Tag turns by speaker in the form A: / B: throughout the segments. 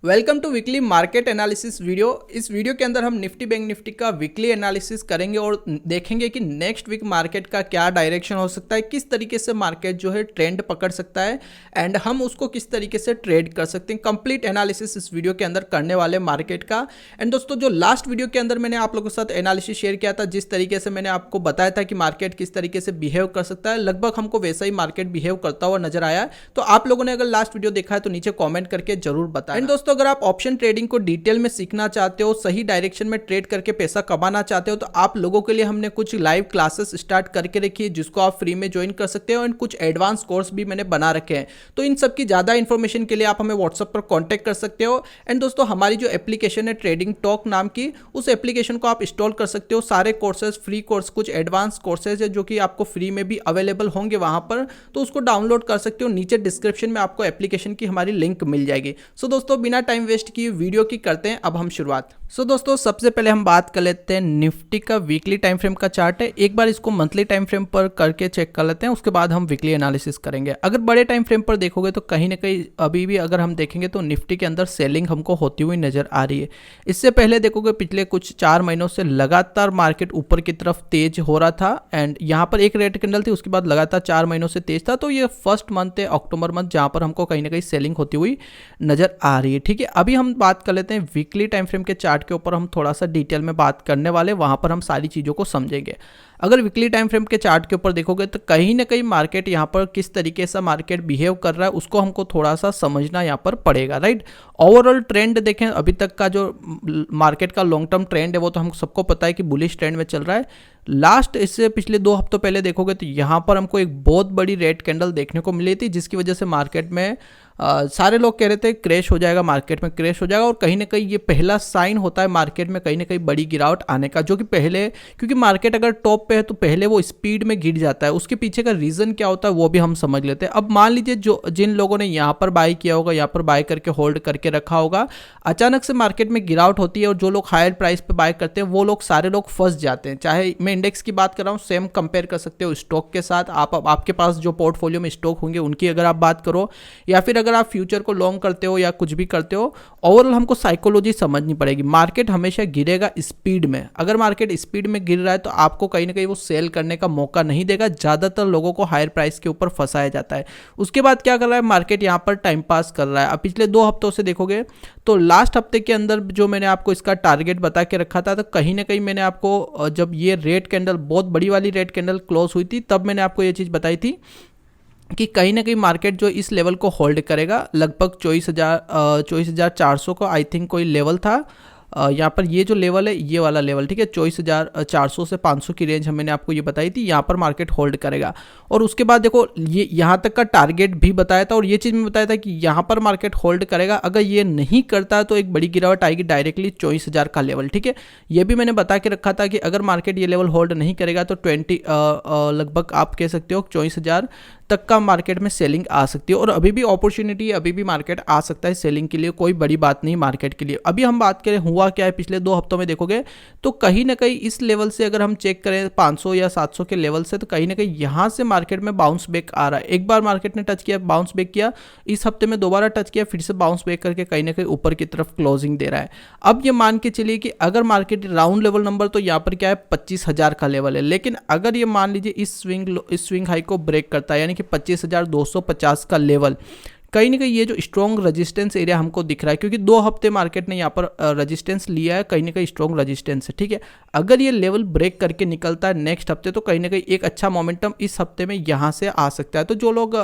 A: Welcome to weekly market analysis video. इस video के अंदर हम निफ्टी बैंक निफ्टी का वीकली एनालिसिस करेंगे और देखेंगे कि नेक्स्ट वीक मार्केट का क्या डायरेक्शन हो सकता है, किस तरीके से मार्केट जो है ट्रेंड पकड़ सकता है एंड हम उसको किस तरीके से ट्रेड कर सकते हैं। कंप्लीट एनालिसिस इस वीडियो के अंदर करने वाले मार्केट का। एंड दोस्तों, जो लास्ट वीडियो के अंदर मैंने आप लोगों के साथ एनालिसिस शेयर किया था, जिस तरीके से मैंने आपको बताया था कि मार्केट किस तरीके से बिहेव कर सकता है, लगभग हमको वैसा ही मार्केट बिहेव करता हुआ नजर आया। तो आप लोगों ने अगर लास्ट वीडियो देखा है तो नीचे कॉमेंट करके जरूर बताएं। एंड दोस्तों, अगर आप ऑप्शन ट्रेडिंग को डिटेल में सीखना चाहते हो, सही डायरेक्शन में ट्रेड करके पैसा कमाना चाहते हो, तो आप लोगों के लिए हमने कुछ लाइव क्लासेस स्टार्ट करके रखी है जिसको आप फ्री में ज्वाइन कर सकते हो एंड कुछ एडवांस कोर्स भी मैंने बना रखे हैं। तो इन सब की ज्यादा इंफॉर्मेशन के लिए आप हमें व्हाट्सएप पर कॉन्टैक्ट कर सकते हो। एंड दोस्तों, हमारी जो एप्लीकेशन है ट्रेडिंग टॉक नाम की, उस एप्लीकेशन को आप इंस्टॉल कर सकते हो। सारे कोर्सेज फ्री कोर्स, कुछ एडवांस कोर्सेज है जो कि आपको फ्री में भी अवेलेबल होंगे वहां पर, तो उसको डाउनलोड कर सकते हो। नीचे डिस्क्रिप्शन में आपको एप्लीकेशन की हमारी लिंक मिल जाएगी। सो दोस्तों, बिना टाइम वेस्ट किए वीडियो की करते हैं अब हम शुरुआत। सो दोस्तों, सबसे पहले हम बात कर लेते हैं निफ्टी का वीकली टाइम फ्रेम का चार्ट है। एक बार इसको मंथली टाइम फ्रेम पर करके चेक कर लेते हैं, उसके बाद हम वीकली एनालिसिस करेंगे। अगर बड़े टाइम फ्रेम पर देखोगे तो कहीं ना कहीं अभी भी अगर हम देखेंगे तो निफ्टी के अंदर सेलिंग हमको होती हुई नजर आ रही है। इससे पहले देखोगे पिछले कुछ 4 महीनों से लगातार मार्केट ऊपर की तरफ तेज हो रहा था एंड यहाँ पर एक रेड कैंडल थी, उसके बाद लगातार 4 महीनों से तेज था। तो ये फर्स्ट मंथ है अक्टूबर मंथ, जहाँ पर हमको कहीं ना कहीं सेलिंग होती हुई नजर आ रही है। ठीक है, अभी हम बात कर लेते हैं वीकली टाइम फ्रेम के चार्ट के ऊपर। हम थोड़ा सा डिटेल में बात करने वाले, वहां पर हम सारी चीजों को समझेंगे। अगर वीकली टाइम फ्रेम के चार्ट के ऊपर देखोगे तो कहीं ना कहीं मार्केट यहाँ पर किस तरीके से मार्केट बिहेव कर रहा है उसको हमको थोड़ा सा समझना यहाँ पर पड़ेगा, राइट। ओवरऑल ट्रेंड देखें, अभी तक का जो मार्केट का लॉन्ग टर्म ट्रेंड है वो तो हम सबको पता है कि बुलिश ट्रेंड में चल रहा है। लास्ट इससे पिछले 2 हफ्तों पहले देखोगे तो यहाँ पर हमको एक बहुत बड़ी रेड कैंडल देखने को मिली थी, जिसकी वजह से मार्केट में सारे लोग कह रहे थे क्रैश हो जाएगा, मार्केट में क्रैश हो जाएगा। और कहीं ना कहीं ये पहला साइन होता है मार्केट में कहीं ना कहीं बड़ी गिरावट आने का, जो कि पहले, क्योंकि मार्केट अगर टॉप पे है तो पहले वो स्पीड में गिर जाता है। उसके पीछे का रीजन क्या होता है वो भी हम समझ लेते हैं। अब मान लीजिए जो जिन लोगों ने यहाँ पर बाय किया होगा, यहाँ पर बाय करके होल्ड करके रखा होगा, अचानक से मार्केट में गिरावट होती है और जो लोग हायर प्राइस पे बाय करते हैं वो लोग सारे लोग फंस जाते हैं। चाहे मैं इंडेक्स की बात कर रहा हूँ, सेम कंपेयर कर सकते हो स्टॉक के साथ। आपके पास जो पोर्टफोलियो में स्टॉक होंगे उनकी अगर आप बात करो, या फिर अगर आप फ्यूचर को लॉन्ग करते हो या कुछ भी करते हो, ओवरऑल हमको साइकोलॉजी समझनी पड़ेगी। मार्केट हमेशा गिरेगा स्पीड में। अगर मार्केट स्पीड में गिर रहा है तो आपको कहीं ना कहीं वो सेल करने का मौका नहीं देगा। ज्यादातर लोगों को हायर प्राइस के ऊपर फंसाया जाता है। उसके बाद क्या कर रहा है मार्केट, यहाँ पर टाइम पास कर रहा है। अब पिछले 2 हफ्तों से देखोगे तो लास्ट हफ्ते के अंदर जो मैंने आपको इसका टारगेट बता के रखा था, तो कहीं ना कहीं मैंने आपको, जब ये रेड कैंडल, बहुत बड़ी वाली रेड कैंडल क्लोज हुई थी, तब मैंने आपको ये चीज़ बताई थी कि कहीं ना कहीं मार्केट जो इस लेवल को होल्ड करेगा, लगभग 24,400 को आई थिंक कोई लेवल था। यहाँ पर ये जो लेवल है, ये वाला लेवल, ठीक है, 24,400 से 500 की रेंज मैंने आपको ये बताई थी, यहाँ पर मार्केट होल्ड करेगा। और उसके बाद देखो ये यहाँ तक का टारगेट भी बताया था और ये चीज़ मैं बताया था कि यहाँ पर मार्केट होल्ड करेगा। अगर ये नहीं करता है तो एक बड़ी गिरावट आएगी डायरेक्टली 24,000 का लेवल, ठीक है। ये भी मैंने बता के रखा था कि अगर मार्केट ये लेवल होल्ड नहीं करेगा तो लगभग आप कह सकते हो 24,000 तक का मार्केट में सेलिंग आ सकती है। और अभी भी अपॉर्चुनिटी, अभी भी मार्केट आ सकता है सेलिंग के लिए, कोई बड़ी बात नहीं मार्केट के लिए। अभी हम बात करें हुआ क्या है पिछले 2 हफ्तों में देखोगे तो कहीं ना कहीं इस लेवल से अगर हम चेक करें 500 या 700 के लेवल से, तो कहीं ना कहीं यहाँ से मार्केट में बाउंस बैक आ रहा है। एक बार मार्केट ने टच किया, बाउंस बैक किया, इस हफ्ते में दोबारा टच किया, फिर से बाउंस बैक करके कहीं ना कहीं ऊपर की तरफ क्लोजिंग दे रहा है। अब ये मान के चलिए कि अगर मार्केट राउंड लेवल नंबर, तो यहाँ पर क्या है 25,000 का लेवल है। लेकिन अगर ये मान लीजिए इस स्विंग हाई को ब्रेक करता है, यानी कि 25,250 का लेवल, कहीं ना कहीं ये जो स्ट्रॉन्ग रेजिस्टेंस एरिया हमको दिख रहा है, क्योंकि 2 हफ्ते मार्केट ने यहाँ पर रेजिस्टेंस लिया है, कहीं ना कहीं स्ट्रॉन्ग रेजिस्टेंस है, ठीक है। अगर ये लेवल ब्रेक करके निकलता है नेक्स्ट हफ्ते, तो कहीं ना कहीं एक अच्छा मोमेंटम इस हफ्ते में यहाँ से आ सकता है। तो जो लोग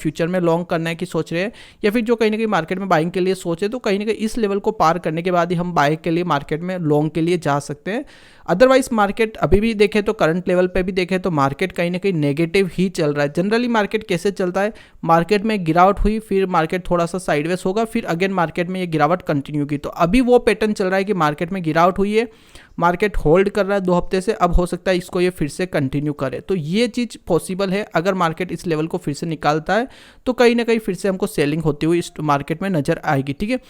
A: फ्यूचर में लॉन्ग करने की सोच रहे हैं या फिर जो कहीं ना कहीं मार्केट में बाइंग के लिए सोच रहे हैं, तो कहीं ना कहीं इस लेवल को पार करने के बाद ही हम बाय के लिए मार्केट में लॉन्ग के लिए जा सकते हैं। अदरवाइज मार्केट अभी भी देखें तो, करंट लेवल पे भी देखें तो मार्केट कहीं ना कहीं नेगेटिव ही चल रहा है। जनरली मार्केट कैसे चलता है, मार्केट में गिरावट हुई, फिर मार्केट थोड़ा सा साइडवेज होगा, फिर अगेन मार्केट में ये गिरावट कंटिन्यू की। तो अभी वो पैटर्न चल रहा है कि मार्केट में गिरावट हुई है, मार्केट होल्ड कर रहा है 2 हफ्ते से, अब हो सकता है इसको ये फिर से कंटिन्यू करे। तो ये चीज़ पॉसिबल है। अगर मार्केट इस लेवल को फिर से निकालता है तो कहीं ना कहीं फिर से हमको सेलिंग होती हुई इस मार्केट में नजर आएगी, ठीक है।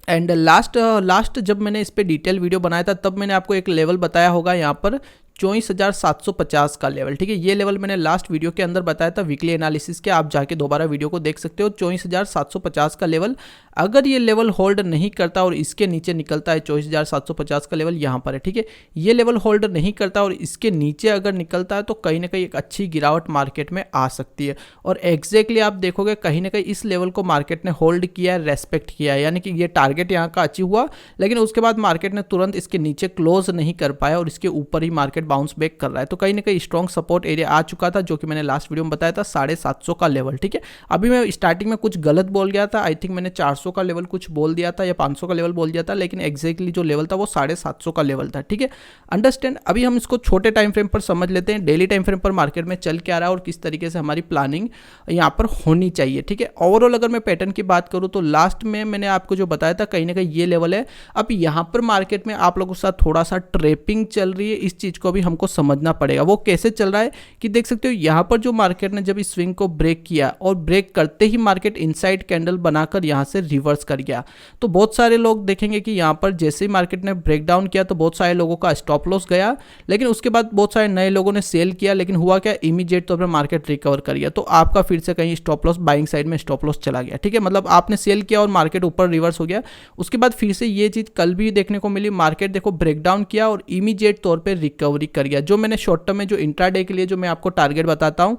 A: एंड लास्ट जब मैंने इस पर डिटेल वीडियो बनाया था तब मैंने आपको एक लेवल बताया होगा यहाँ पर 24,750 का लेवल। ठीक है, ये लेवल मैंने लास्ट वीडियो के अंदर बताया था वीकली एनालिसिस के, आप जाके दोबारा वीडियो को देख सकते हो। 24,750 का लेवल, अगर ये लेवल होल्ड नहीं करता और इसके नीचे निकलता है, 24,750 का लेवल यहाँ पर है। ठीक है, ये लेवल होल्ड नहीं करता और इसके नीचे अगर निकलता है तो कहीं ना कहीं एक अच्छी गिरावट मार्केट में आ सकती है। और एग्जैक्टली आप देखोगे कहीं ना कहीं इस लेवल को मार्केट ने होल्ड किया है, रेस्पेक्ट किया है, यानी कि ये टारगेट यहाँ का अचीव हुआ, लेकिन उसके बाद मार्केट ने तुरंत इसके नीचे क्लोज नहीं कर पाया और इसके ऊपर ही मार्केट बाउंस बैक कर रहा है। तो कहीं ना कहीं स्ट्रॉन्ग सपोर्ट एरिया आ चुका था, जो कि मैंने लास्ट वीडियो में बताया था 750 का लेवल। ठीक है, अभी मैं स्टार्टिंग में कुछ गलत बोल गया था, आई थिंक मैंने 400 का लेवल कुछ बोल दिया था या 500 का लेवल बोल दिया था, लेकिन एग्जैक्टली जो लेवल था वो 750 का लेवल था। ठीक है, अंडरस्टैंड। अभी हम इसको छोटे टाइम फ्रेम पर समझ लेते हैं, डेली टाइम फ्रेम पर मार्केट में चल क्या रहा है और किस तरीके से हमारी प्लानिंग यहाँ पर होनी चाहिए। ठीक है, ओवरऑल अगर मैं पैटर्न की बात करूँ तो लास्ट में मैंने आपको जो बताया था कहीं ना कहीं ये लेवल है। अब यहाँ पर मार्केट में आप लोगों के साथ थोड़ा सा ट्रेपिंग चल रही है, इस चीज़ को भी हमको समझना पड़ेगा। वो कैसे चल रहा है कि देख सकते हो यहाँ पर जो मार्केट ने जब इस स्विंग को ब्रेक किया और ब्रेक करते ही मार्केट इनसाइड कैंडल बनाकर यहाँ से रिवर्स कर गया, तो बहुत सारे लोग देखेंगे कि यहाँ पर जैसे ही मार्केट ने ब्रेक डाउन किया तो बहुत सारे लोगों का स्टॉप लॉस गया, लेकिन उसके बाद बहुत सारे नए लोगों ने सेल किया, लेकिन हुआ क्या, इमीडिएट तौर पर मार्केट रिकवर कर गया, तो आपका फिर से कहीं स्टॉप लॉस बाइंग साइड में स्टॉप लॉस चला गया। ठीक है, मतलब आपने सेल किया और मार्केट ऊपर रिवर्स हो गया। उसके बाद फिर से ये चीज़ कल भी देखने को मिली, मार्केट देखो ब्रेकडाउन किया और इमीडिएट तौर पे रिकवरी कर गया। जो मैंने शॉर्ट टर्म में जो इंट्राडे के लिए जो मैं आपको टारगेट बताता हूँ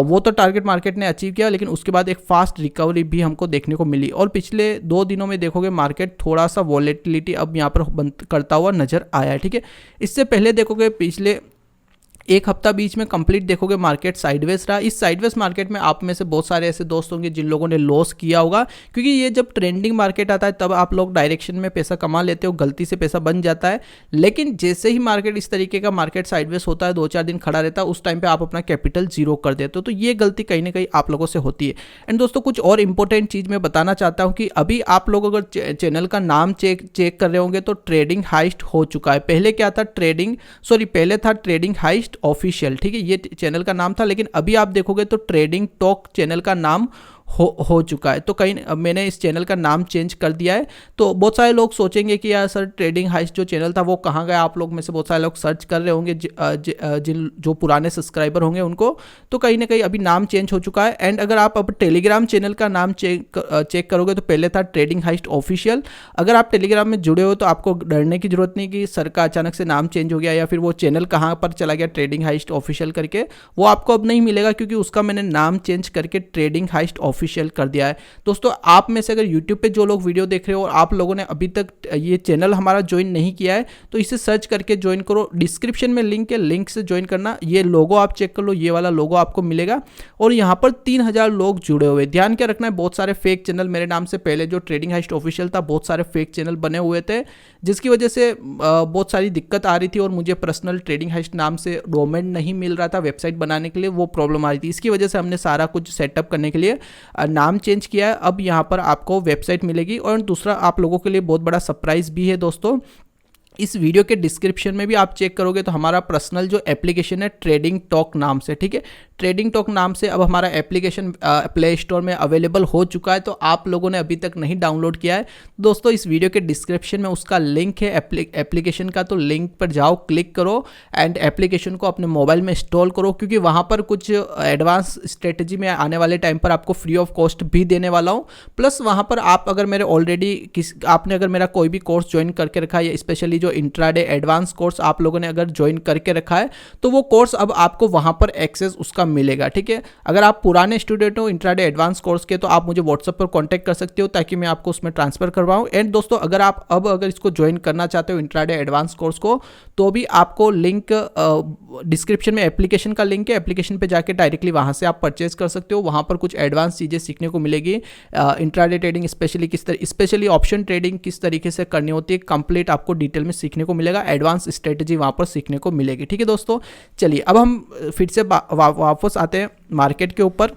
A: वो तो टारगेट मार्केट ने अचीव किया, लेकिन उसके बाद एक फास्ट रिकवरी भी हमको देखने को मिली। और पिछले 2 दिनों में देखोगे मार्केट थोड़ा सा वॉलेटिलिटी अब यहाँ पर बंद करता हुआ नजर आया है। ठीक है, इससे पहले देखोगे पिछले एक हफ्ता बीच में कंप्लीट देखोगे मार्केट साइडवेज रहा। इस साइडवेज मार्केट में आप में से बहुत सारे ऐसे दोस्त होंगे जिन लोगों ने लॉस किया होगा, क्योंकि ये जब ट्रेंडिंग मार्केट आता है तब आप लोग डायरेक्शन में पैसा कमा लेते हो, गलती से पैसा बन जाता है। लेकिन जैसे ही मार्केट इस तरीके का मार्केट साइडवेज होता है, 2-4 दिन खड़ा रहता है, उस टाइम पे आप अपना कैपिटल जीरो कर देते हो। तो ये गलती कहीं ना कहीं आप लोगों से होती है। एंड दोस्तों कुछ और इंपॉर्टेंट चीज़ मैं बताना चाहता हूँ कि अभी आप लोग अगर चैनल का नाम चेक कर रहे होंगे तो ट्रेडिंग हाइस्ट हो चुका है। पहले क्या था, पहले था ट्रेडिंग हाइस्ट ऑफिशियल। ठीक है, ये चैनल का नाम था, लेकिन अभी आप देखोगे तो ट्रेडिंग टॉक चैनल का नाम हो चुका है। तो कहीं मैंने इस चैनल का नाम चेंज कर दिया है। तो बहुत सारे लोग सोचेंगे कि यार सर ट्रेडिंग हाइस्ट जो चैनल था वो कहाँ गया, आप लोग में से बहुत सारे लोग सर्च कर रहे होंगे जिन जो पुराने सब्सक्राइबर होंगे उनको, तो कहीं ना कहीं अभी नाम चेंज हो चुका है। एंड अगर आप अब टेलीग्राम चैनल का नाम चेक करोगे तो पहले था ट्रेडिंग हाइस्ट ऑफिशियल। अगर आप टेलीग्राम में जुड़े हो तो आपको डरने की जरूरत नहीं कि सर का अचानक से नाम चेंज हो गया या फिर वो चैनल कहाँ पर चला गया ट्रेडिंग हाइस्ट ऑफिशियल करके, वो आपको अब नहीं मिलेगा, क्योंकि उसका मैंने नाम चेंज करके ट्रेडिंग हाइस्ट ऑफिशियल कर दिया है। दोस्तों आप में से अगर YouTube पे जो लोग वीडियो देख रहे हो और आप लोगों ने अभी तक ये चैनल हमारा ज्वाइन नहीं किया है तो इसे सर्च करके ज्वाइन करो। डिस्क्रिप्शन में लिंक है, लिंक से ज्वाइन करना। ये लोगो आप चेक कर लो, ये वाला लोगो आपको मिलेगा और यहाँ पर 3000 लोग जुड़े हुए। ध्यान क्या रखना है, बहुत सारे फेक चैनल मेरे नाम से पहले जो ट्रेडिंग हाइस्ट ऑफिशियल था, बहुत सारे फेक चैनल बने हुए थे, जिसकी वजह से बहुत सारी दिक्कत आ रही थी और मुझे पर्सनल ट्रेडिंग हाइस्ट नाम से डोमेन नहीं मिल रहा था वेबसाइट बनाने के लिए, वो प्रॉब्लम आ रही थी। इसकी वजह से हमने सारा कुछ सेटअप करने के लिए नाम चेंज किया है। अब यहाँ पर आपको वेबसाइट मिलेगी। और दूसरा आप लोगों के लिए बहुत बड़ा सरप्राइज भी है दोस्तों, इस वीडियो के डिस्क्रिप्शन में भी आप चेक करोगे तो हमारा पर्सनल जो एप्लीकेशन है ट्रेडिंग टॉक नाम से, ठीक है, ट्रेडिंग टॉक नाम से अब हमारा एप्लीकेशन प्ले स्टोर में अवेलेबल हो चुका है। तो आप लोगों ने अभी तक नहीं डाउनलोड किया है दोस्तों, इस वीडियो के डिस्क्रिप्शन में उसका लिंक है एप्लीकेशन का, तो लिंक पर जाओ, क्लिक करो एंड एप्लीकेशन को अपने मोबाइल में इंस्टॉल करो, क्योंकि वहाँ पर कुछ एडवांस स्ट्रेटजी में आने वाले टाइम पर आपको फ्री ऑफ कॉस्ट भी देने वाला हूँ। प्लस वहाँ पर आप अगर मेरे आपने अगर मेरा कोई भी कोर्स ज्वाइन करके रखा है, या स्पेशली जो इंट्राडे एडवांस कोर्स आप लोगों ने अगर ज्वाइन करके रखा है तो वो कोर्स अब आपको वहाँ पर एक्सेस उसका मिलेगा। ठीक है, अगर आप पुराने स्टूडेंट हो इंट्राडे एडवांस कोर्स के तो आप मुझे व्हाट्सएप पर कांटेक्ट कर सकते हो ताकि मैं आपको उसमें ट्रांसफर करवाऊं। एंड दोस्तों अगर आप अगर इसको ज्वाइन करना चाहते हो इंट्राडे एडवांस कोर्स को, तो भी आपको लिंक डिस्क्रिप्शन में एप्लीकेशन का लिंक है, एप्लीकेशन पे जाके डायरेक्टली वहां से आप परचेज कर सकते हो। वहां पर कुछ एडवांस चीज़ें सीखने को मिलेगी, intraday trading specially option trading किस तरीके से करनी होती है, कंप्लीट आपको डिटेल में सीखने को मिलेगा, एडवांस स्ट्रेटजी वहां पर सीखने को मिलेगी। ठीक है दोस्तों, चलिए अब हम फिर से वापस आते हैं मार्केट के ऊपर।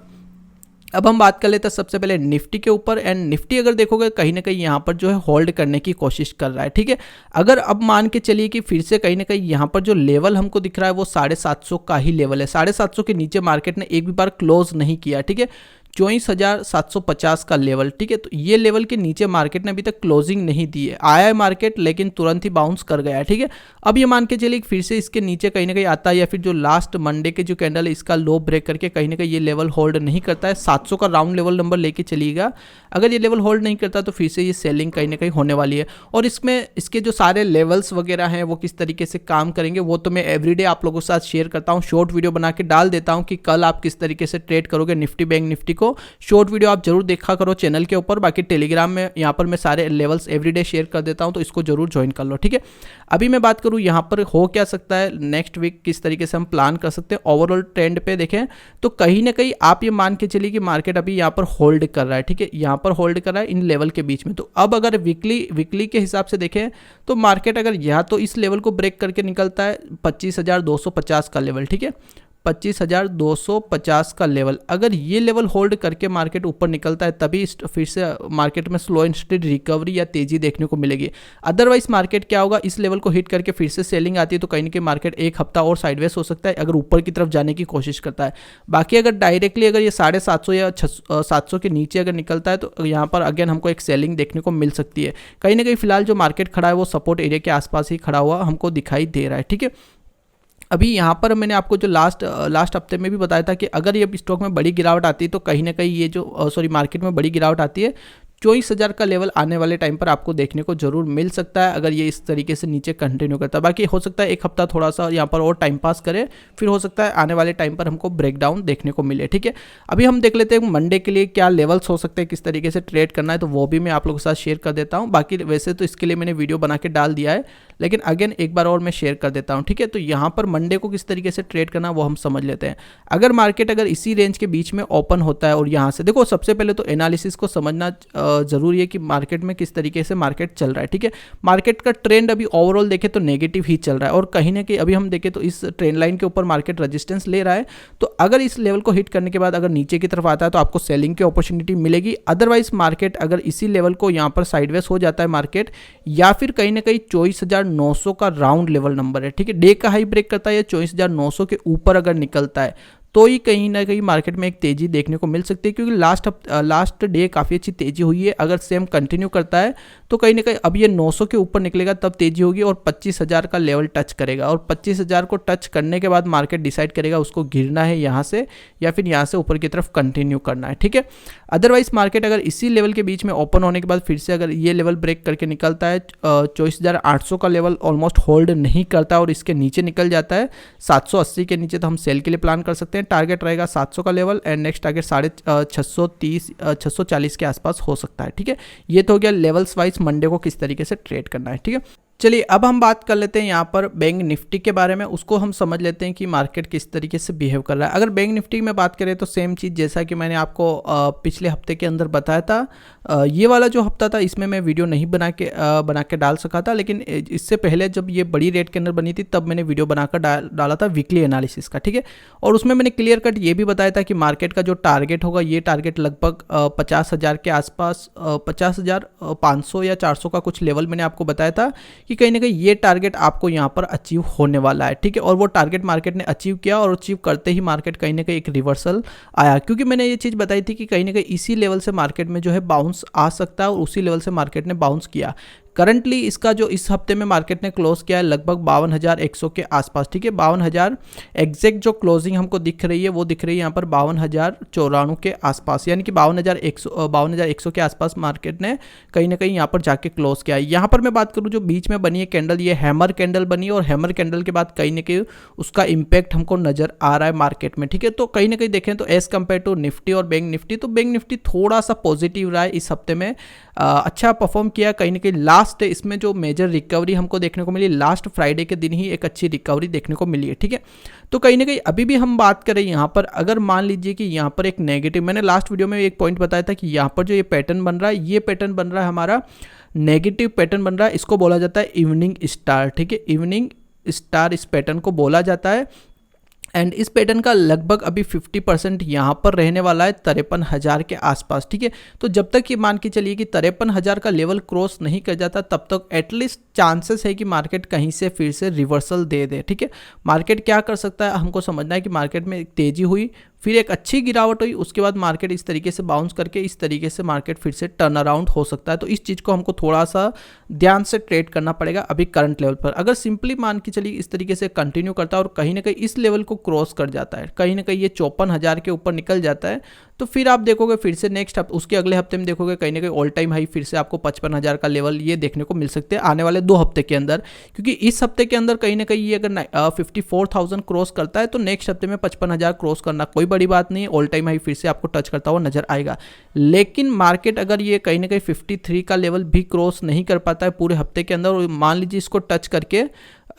A: अब हम बात कर लेते हैं सबसे पहले निफ्टी के ऊपर। एंड निफ्टी अगर देखोगे कहीं ना कहीं यहाँ पर जो है होल्ड करने की कोशिश कर रहा है। ठीक है, अगर अब मान के चलिए कि फिर से कहीं ना कहीं यहाँ पर जो लेवल हमको दिख रहा है वो 750 का ही लेवल है, 750 के नीचे मार्केट ने एक भी बार क्लोज नहीं किया। ठीक है, 24,750 का लेवल, ठीक है। तो ये लेवल के नीचे मार्केट ने अभी तक क्लोजिंग नहीं दी है, आया है मार्केट लेकिन तुरंत ही बाउंस कर गया है, ठीक है। अब ये मान के चलिए फिर से इसके नीचे कहीं ना कहीं आता है, या फिर जो लास्ट मंडे के जो कैंडल है इसका लो ब्रेक करके कहीं ना कहीं ये लेवल होल्ड नहीं करता है, 700 का राउंड लेवल नंबर लेके चलिएगा। अगर ये लेवल होल्ड नहीं करता तो फिर से ये सेलिंग कहीं ना कहीं होने वाली है। और इसमें इसके जो सारे लेवल्स वगैरह हैं वो किस तरीके से काम करेंगे वो तो मैं एवरीडे आप लोगों के साथ शेयर करता हूँ, शॉर्ट वीडियो बना के डाल देता हूँ कि कल आप किस तरीके से ट्रेड करोगे निफ्टी बैंक निफ्टी को। शॉर्ट वीडियो आप जरूर देखा करो चैनल के ऊपर, बाकी टेलीग्राम में यहाँ पर मैं सारे लेवल्स एवरीडे शेयर कर देता हूँ, तो इसको जरूर ज्वाइन कर लो, ठीक है। अभी मैं बात करूँ यहाँ पर हो क्या सकता है, नेक्स्ट वीक किस तरीके से हम प्लान कर सकते हैं। ओवरऑल ट्रेंड पे देखें तो कहीं ना कहीं आप ये मान के चलिए कि मार्केट अभी यहाँ पर होल्ड कर रहा है, ठीक है, यहाँ पर होल्ड कर रहा है इन लेवल के बीच में। तो अब अगर वीकली के हिसाब से देखें तो मार्केट अगर यहाँ तो इस लेवल को ब्रेक करके निकलता है 25,250 का लेवल, ठीक है, 25,250 का लेवल, अगर ये लेवल होल्ड करके मार्केट ऊपर निकलता है तभी फिर से मार्केट में स्लो एंड स्टेडी रिकवरी या तेजी देखने को मिलेगी। अदरवाइज मार्केट क्या होगा, इस लेवल को हिट करके फिर से सेलिंग आती है तो कहीं ना कहीं मार्केट एक हफ्ता और साइडवेज हो सकता है अगर ऊपर की तरफ जाने की कोशिश करता है। बाकी अगर डायरेक्टली अगर ये 750 या 700 के नीचे अगर निकलता है तो यहाँ पर अगेन हमको एक सेलिंग देखने को मिल सकती है। कहीं ना कहीं फिलहाल जो मार्केट खड़ा है वो सपोर्ट एरिया के आसपास ही खड़ा हुआ हमको दिखाई दे रहा है, ठीक है। अभी यहाँ पर मैंने आपको जो लास्ट हफ्ते में भी बताया था कि अगर ये स्टॉक में बड़ी गिरावट आती है तो कहीं ना कहीं ये जो मार्केट में बड़ी गिरावट आती है 24,000 का लेवल आने वाले टाइम पर आपको देखने को जरूर मिल सकता है अगर ये इस तरीके से नीचे कंटिन्यू करता है। बाकी हो सकता है एक हफ्ता थोड़ा सा यहाँ पर और टाइम पास करे, फिर हो सकता है आने वाले टाइम पर हमको ब्रेकडाउन देखने को मिले, ठीक है। अभी हम देख लेते हैं मंडे के लिए क्या लेवल्स हो सकते हैं, किस तरीके से ट्रेड करना है, तो वो भी मैं आप लोगों के साथ शेयर कर देता हूँ। बाकी वैसे तो इसके लिए मैंने वीडियो बना के डाल दिया है, लेकिन अगेन एक बार और मैं शेयर कर देता हूँ, ठीक है। तो यहाँ पर मंडे को किस तरीके से ट्रेड करना वो हम समझ लेते हैं। अगर मार्केट अगर इसी रेंज के बीच में ओपन होता है और यहाँ से देखो, सबसे पहले तो एनालिसिस को समझना जरूरी है कि मार्केट में किस तरीके से मार्केट चल रहा है, ठीक है। मार्केट का ट्रेंड अभी ओवरऑल देखें तो नेगेटिव ही चल रहा है और कहीं ना कहीं अभी हम देखें तो इस ट्रेंड लाइन के ऊपर मार्केट रेजिस्टेंस ले रहा है। तो अगर इस लेवल को हिट करने के बाद अगर नीचे की तरफ आता है तो आपको सेलिंग की अपॉर्चुनिटी मिलेगी। अदरवाइज मार्केट अगर इसी लेवल को यहाँ पर साइडवेज हो जाता है मार्केट, या फिर कहीं ना कहीं 24,900 का राउंड लेवल नंबर है, ठीक है, डे का हाई ब्रेक करता है या 24,900 के ऊपर अगर निकलता है तो ही कहीं ना कहीं मार्केट में एक तेजी देखने को मिल सकती है, क्योंकि लास्ट डे काफ़ी अच्छी तेजी हुई है। अगर सेम कंटिन्यू करता है तो कहीं ना कहीं अब ये 900 के ऊपर निकलेगा तब तेजी होगी और 25,000 का लेवल टच करेगा, और 25,000 को टच करने के बाद मार्केट डिसाइड करेगा उसको गिरना है यहाँ से या फिर यहाँ से ऊपर की तरफ कंटिन्यू करना है, ठीक है। अदरवाइज मार्केट अगर इसी लेवल के बीच में ओपन होने के बाद फिर से अगर ये लेवल ब्रेक करके निकलता है 24,800 का लेवल ऑलमोस्ट होल्ड नहीं करता और इसके नीचे निकल जाता है 780 के नीचे, तो हम सेल के लिए प्लान कर सकते हैं। टारगेट रहेगा 700 का लेवल एंड नेक्स्ट टारगेट 640 के आसपास हो सकता है, ठीक है। ये तो हो गया लेवल्स वाइज मंडे को किस तरीके से ट्रेड करना है, ठीक है। चलिए अब हम बात कर लेते हैं यहाँ पर बैंक निफ्टी के बारे में, उसको हम समझ लेते हैं कि मार्केट किस तरीके से बिहेव कर रहा है। अगर बैंक निफ्टी में बात करें तो सेम चीज़ जैसा कि मैंने आपको पिछले हफ्ते के अंदर बताया था, ये वाला जो हफ्ता था इसमें मैं वीडियो नहीं बना के डाल सका था, लेकिन इससे पहले जब ये बड़ी रेट के अंदर बनी थी तब मैंने वीडियो बनाकर डाला था वीकली एनालिसिस का, ठीक है। और उसमें मैंने क्लियर कट ये भी बताया था कि मार्केट का जो टारगेट होगा ये टारगेट लगभग 50,000 के आसपास, 50,500 या 400 का कुछ लेवल मैंने आपको बताया था कि कहीं ना कहीं ये टारगेट आपको यहाँ पर अचीव होने वाला है, ठीक है। और वो टारगेट मार्केट ने अचीव किया और अचीव करते ही मार्केट कहीं ना कहीं एक रिवर्सल आया, क्योंकि मैंने ये चीज़ बताई थी कि कहीं ना कहीं इसी लेवल से मार्केट में जो है बाउंस आ सकता है और उसी लेवल से मार्केट ने बाउंस किया। करंटली इसका जो इस हफ्ते में मार्केट ने क्लोज किया है लगभग 52,100 के आसपास, ठीक है। 52,000 एग्जैक्ट जो क्लोजिंग हमको दिख रही है वो दिख रही है यहाँ पर 52,094 के आसपास, यानी कि 52,100 के आसपास मार्केट ने कहीं ना कहीं यहाँ पर जाके क्लोज किया है। यहाँ पर मैं बात करूँ जो बीच में बनी है कैंडल, ये हैमर कैंडल बनी है और हैमर कैंडल के बाद कहीं ना कहीं उसका इम्पैक्ट हमको नजर आ रहा है मार्केट में, ठीक है। तो कहीं ना कहीं देखें तो एज कम्पेयर टू निफ्टी और बैंक निफ्टी, तो बैंक निफ्टी थोड़ा सा पॉजिटिव रहा है इस हफ्ते में, अच्छा परफॉर्म किया। कहीं ना कहीं लास्ट इसमें जो मेजर रिकवरी हमको देखने को मिली लास्ट फ्राइडे के दिन ही एक अच्छी रिकवरी देखने को मिली है, ठीक है। तो कहीं ना कहीं अभी भी हम बात करें यहाँ पर, अगर मान लीजिए कि यहाँ पर एक नेगेटिव, मैंने लास्ट वीडियो में एक पॉइंट बताया था कि यहाँ पर जो ये पैटर्न बन रहा है, ये पैटर्न बन रहा है हमारा नेगेटिव पैटर्न बन रहा है, इसको बोला जाता है इवनिंग स्टार, ठीक है। इवनिंग स्टार इस पैटर्न को बोला जाता है एंड इस पैटर्न का लगभग अभी 50% यहाँ पर रहने वाला है 53,000 के आसपास, ठीक है। तो जब तक ये मान के चलिए कि 53,000 का लेवल क्रॉस नहीं कर जाता तब तक एटलीस्ट चांसेस है कि मार्केट कहीं से फिर से रिवर्सल दे दे, ठीक है। मार्केट क्या कर सकता है हमको समझना है कि मार्केट में तेजी हुई, फिर एक अच्छी गिरावट हुई, उसके बाद मार्केट इस तरीके से बाउंस करके इस तरीके से मार्केट फिर से टर्न अराउंड हो सकता है। तो इस चीज़ को हमको थोड़ा सा ध्यान से ट्रेड करना पड़ेगा अभी करंट लेवल पर। अगर सिंपली मान के चलिए इस तरीके से कंटिन्यू करता है और कहीं ना कहीं इस लेवल को क्रॉस कर जाता है, कहीं ना कहीं ये 54,000 के ऊपर निकल जाता है, तो फिर आप देखोगे फिर से नेक्स्ट उसके अगले हफ्ते में देखोगे कहीं ना कहीं ऑल टाइम हाई फिर से आपको 55,000 का लेवल ये देखने को मिल सकते हैं आने वाले 2 हफ्ते के अंदर। क्योंकि इस हफ्ते के अंदर कहीं ना कहीं ये अगर 54,000 क्रॉस करता है तो नेक्स्ट हफ्ते में 55,000 क्रॉस करना कोई बड़ी बात नहीं, ऑल टाइम हाई फिर से आपको टच करता हुआ नजर आएगा। लेकिन मार्केट अगर ये कहीं ना कहीं 53 का लेवल भी क्रॉस नहीं कर पाता है पूरे हफ्ते के अंदर, और मान लीजिए इसको टच करके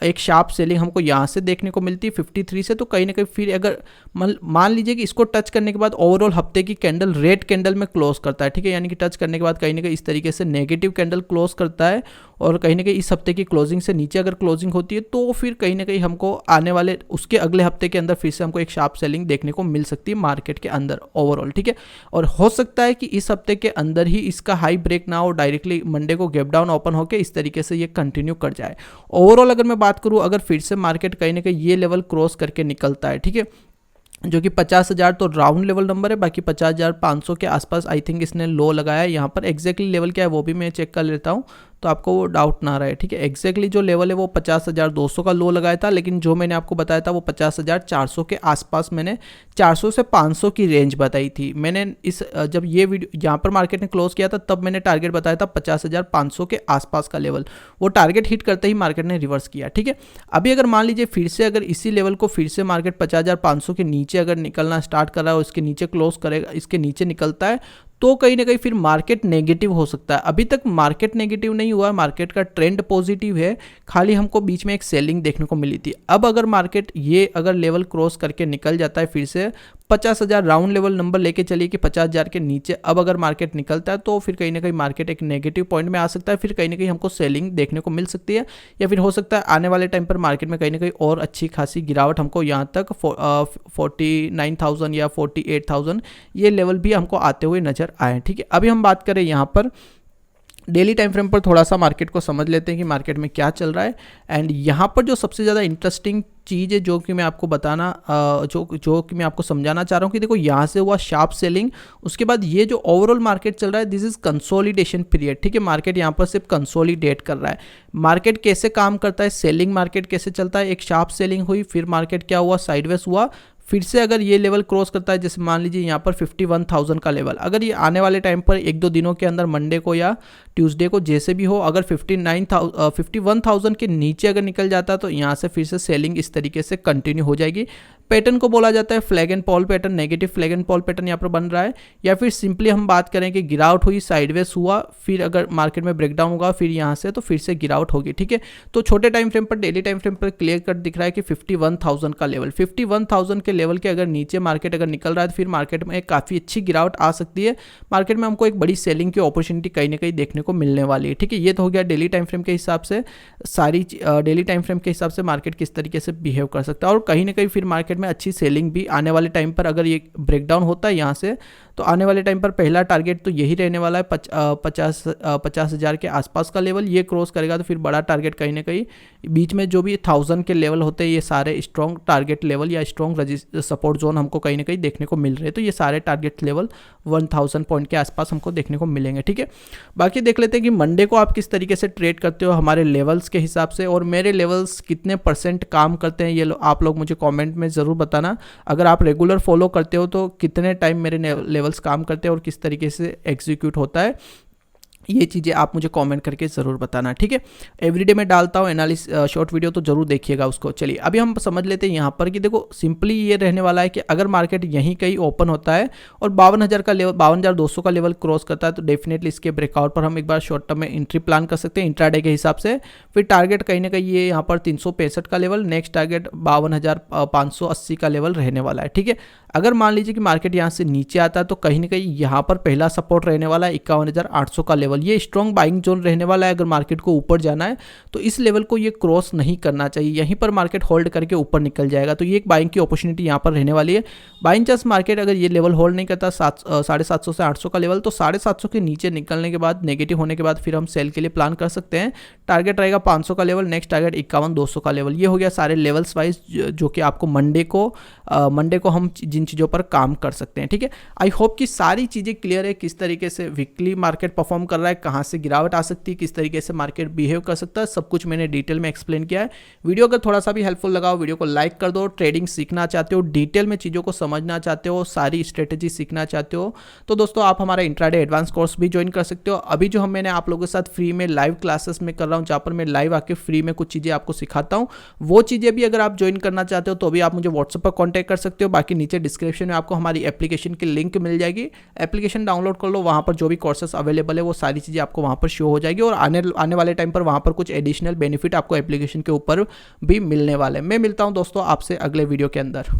A: एक शार्प सेलिंग हमको यहाँ से देखने को मिलती है 53 से, तो कहीं ना कहीं फिर अगर मान लीजिए कि इसको टच करने के बाद ओवरऑल हफ्ते की कैंडल रेड कैंडल में क्लोज करता है, ठीक है, यानी कि टच करने के बाद कहीं ना कहीं इस तरीके से नेगेटिव कैंडल क्लोज करता है और कहीं ना कहीं इस हफ्ते की क्लोजिंग से नीचे अगर क्लोजिंग होती है तो फिर कहीं ना कहीं हमको आने वाले उसके अगले हफ्ते के अंदर फिर से हमको एक शार्प सेलिंग देखने को मिल सकती है मार्केट के अंदर ओवरऑल, ठीक है। और हो सकता है कि इस हफ्ते के अंदर ही इसका हाई ब्रेक ना हो, डायरेक्टली मंडे को गैप डाउन ओपन होकर इस तरीके से ये कंटिन्यू कर जाए। ओवरऑल अगर मैं बात करूँ, अगर फिर से मार्केट कहीं ना कहीं ये लेवल क्रॉस करके निकलता है, ठीक है, जो कि 50,000 तो राउंड लेवल नंबर है, बाकी 50,500 के आसपास आई थिंक इसने लो लगाया है। यहाँ पर एग्जैक्टली लेवल क्या है वो भी मैं चेक कर लेता हूँ तो आपको वो डाउट ना रहे, ठीक है। एग्जैक्टली जो लेवल है वो 50,200 का लो लगाया था, लेकिन जो मैंने आपको बताया था वो 50,400 के आसपास, मैंने 400 से 500 की रेंज बताई थी। मैंने इस जब ये वीडियो यहाँ पर मार्केट ने क्लोज किया था तब मैंने टारगेट बताया था 50,500 के आसपास का लेवल, वो टारगेट हिट करते ही मार्केट ने रिवर्स किया, ठीक है। अभी अगर मान लीजिए फिर से अगर इसी लेवल को फिर से मार्केट 50,500 के नीचे अगर निकलना स्टार्ट कर रहा है और इसके नीचे क्लोज करेगा, इसके नीचे निकलता है तो कहीं ना कहीं फिर मार्केट नेगेटिव हो सकता है। अभी तक मार्केट नेगेटिव नहीं हुआ है, मार्केट का ट्रेंड पॉजिटिव है, खाली हमको बीच में एक सेलिंग देखने को मिली थी। अब अगर मार्केट ये अगर लेवल क्रॉस करके निकल जाता है फिर से 50,000 राउंड लेवल नंबर लेके चलिए कि 50,000 के नीचे अब अगर मार्केट निकलता है तो फिर कहीं ना कहीं मार्केट एक नेगेटिव पॉइंट में आ सकता है, फिर कहीं ना कहीं हमको सेलिंग देखने को मिल सकती है, या फिर हो सकता है आने वाले टाइम पर मार्केट में कहीं ना कहीं और अच्छी खासी गिरावट हमको यहाँ तक 49,000 या 48,000 ये लेवल भी हमको आते हुए नजर आए, ठीक है। अभी हम बात करें यहाँ पर डेली टाइम फ्रेम पर, थोड़ा सा मार्केट को समझ लेते हैं कि मार्केट में क्या चल रहा है। एंड यहाँ पर जो सबसे ज़्यादा इंटरेस्टिंग चीज़ है जो कि मैं आपको बताना जो कि मैं आपको समझाना चाह रहा हूँ कि देखो यहाँ से हुआ शार्प सेलिंग, उसके बाद ये जो ओवरऑल मार्केट चल रहा है दिस इज कंसोलिडेशन पीरियड, ठीक है। मार्केट यहाँ पर सिर्फ कंसोलिडेट कर रहा है। मार्केट कैसे काम करता है, सेलिंग मार्केट कैसे चलता है, एक शार्प सेलिंग हुई, फिर मार्केट क्या हुआ, साइडवेज हुआ, फिर से अगर ये लेवल क्रॉस करता है, जैसे मान लीजिए यहाँ पर 51,000 का लेवल, अगर ये आने वाले टाइम पर 1-2 दिनों के अंदर मंडे को या ट्यूसडे को जैसे भी हो, अगर 51,000 के नीचे अगर निकल जाता है तो यहाँ से फिर से सेलिंग इस तरीके से कंटिन्यू हो जाएगी। पैटर्न को बोला जाता है flag and Paul pattern, negative flag and Paul pattern यहाँ पर बन रहा है। या फिर सिंपली हम बात करें कि गिरावट हुई, साइडवेज हुआ, फिर अगर मार्केट में ब्रेकडाउन होगा फिर यहाँ से तो फिर से गिरावट होगी, ठीक है। तो छोटे टाइम फ्रेम पर, डेली टाइम फ्रेम पर क्लियर कट दिख रहा है कि 51,000 का लेवल, 51,000 के लेवल के अगर नीचे मार्केट अगर निकल रहा है तो फिर मार्केट में एक काफ़ी अच्छी गिरावट आ सकती है। मार्केट में हमको एक बड़ी सेलिंग की अपॉर्चुनिटी कहीं ना कहीं देखने को मिलने वाली है, ठीक है। ये तो हो गया डेली टाइम फ्रेम के हिसाब से, सारी डेली टाइम फ्रेम के हिसाब से मार्केट किस तरीके से बिहेव कर सकता है, और कहीं ना कहीं फिर मार्केट में अच्छी सेलिंग भी आने वाले टाइम पर अगर ये ब्रेकडाउन होता है यहाँ से तो आने वाले टाइम पर पहला टारगेट तो यही रहने वाला है 50,000 के आसपास का लेवल, ये क्रॉस करेगा तो फिर बड़ा टारगेट कहीं ना कहीं बीच में जो भी 1000 के लेवल होते हैं ये सारे स्ट्रॉन्ग टारगेट लेवल या स्ट्रॉन्ग सपोर्ट जोन हमको कहीं ना कहीं देखने को मिल रहे हैं। तो ये सारे टारगेट लेवल 1000 पॉइंट के आसपास हमको देखने को मिलेंगे, ठीक है। बाकी देख लेते हैं कि मंडे को आप किस तरीके से ट्रेड करते हो हमारे लेवल्स के हिसाब से, और मेरे लेवल्स कितने % काम करते हैं ये आप लोग मुझे कॉमेंट में ज़रूर बताना। अगर आप रेगुलर फॉलो करते हो तो कितने टाइम मेरे लेवल्स काम करते हैं और किस तरीके से एग्जीक्यूट होता है, ये चीज़ें आप मुझे कमेंट करके ज़रूर बताना, ठीक है। एवरीडे में डालता हूँ एनालिसिस शॉर्ट वीडियो, तो ज़रूर देखिएगा उसको। चलिए अभी हम समझ लेते हैं यहाँ पर कि देखो सिंपली ये रहने वाला है कि अगर मार्केट यहीं कहीं ओपन होता है और 52,000 का लेवल 52,200 का लेवल क्रॉस करता है तो डेफिनेटली इसके ब्रेकआउट पर हम एक बार शॉर्ट टर्म में एंट्री प्लान कर सकते हैं इंट्राडे के हिसाब से। फिर टारगेट कहीं ना कहीं ये यहाँ पर 365 का लेवल, नेक्स्ट टारगेट 52,580 का लेवल रहने वाला है, ठीक है। अगर मान लीजिए कि मार्केट यहाँ से नीचे आता है तो कहीं ना कहीं यहाँ पर पहला सपोर्ट रहने वाला है 51,800 का लेवल लेवल, ये स्ट्रॉन्ग बाइंग जोन रहने वाला है। अगर मार्केट को ऊपर जाना है तो इस लेवल को ये क्रॉस नहीं करना चाहिए, यहीं पर मार्केट होल्ड करके ऊपर निकल जाएगा। तो ये एक बाइंग की अपॉर्चुनिटी यहाँ पर रहने वाली है। बाई चांस मार्केट अगर ये लेवल होल्ड नहीं करता 750 से 800 का लेवल, तो 750 के नीचे निकलने के बाद, नेगेटिव होने के बाद फिर हम सेल के लिए प्लान कर सकते हैं। टारगेट रहेगा 500 का लेवल, नेक्स्ट टारगेट 51-200 का लेवल। ये हो गया सारे लेवल्स वाइज जो कि आपको मंडे को हम जिन चीज़ों पर काम कर सकते हैं। ठीक है, आई होप कि सारी चीज़ें क्लियर है, किस तरीके से वीकली मार्केट परफॉर्म कर रहा है, कहाँ से गिरावट आ सकती है, किस तरीके से मार्केट बिहेव कर सकता है, सब कुछ मैंने डिटेल में एक्सप्लेन किया है। वीडियो अगर थोड़ा सा भी हेल्पफुल लगा हो, वीडियो को लाइक कर दो। ट्रेडिंग सीखना चाहते हो, डिटेल में चीज़ों को समझना चाहते हो, सारी स्ट्रेटेजी सीखना चाहते हो, तो दोस्तों आप हमारा इंट्राडे एडवांस कोर्स भी ज्वाइन कर सकते हो। अभी जो मैंने आप लोगों के साथ फ्री में लाइव क्लासेस में कर रहा हूँ, जहाँ पर मैं लाइव आके फ्री में कुछ चीज़ें आपको सिखाता हूँ, वो चीज़ें भी अगर आप ज्वाइन करना चाहते हो तो भी आप मुझे व्हाट्सएप पर कॉन्टैक्ट कर सकते हो। बाकी नीचे डिस्क्रिप्शन में आपको हमारी एप्लीकेशन की लिंक मिल जाएगी, एप्लीकेशन डाउनलोड कर लो, वहाँ पर जो भी कोर्सेस अवेलेबल है वो सारी चीज़ें आपको वहाँ पर शो हो जाएगी। और आने वाले टाइम पर वहाँ पर कुछ एडिशनल बेनिफिट आपको एप्लीकेशन के ऊपर भी मिलने वाले हैं। मैं मिलता हूँ दोस्तों आपसे अगले वीडियो के अंदर।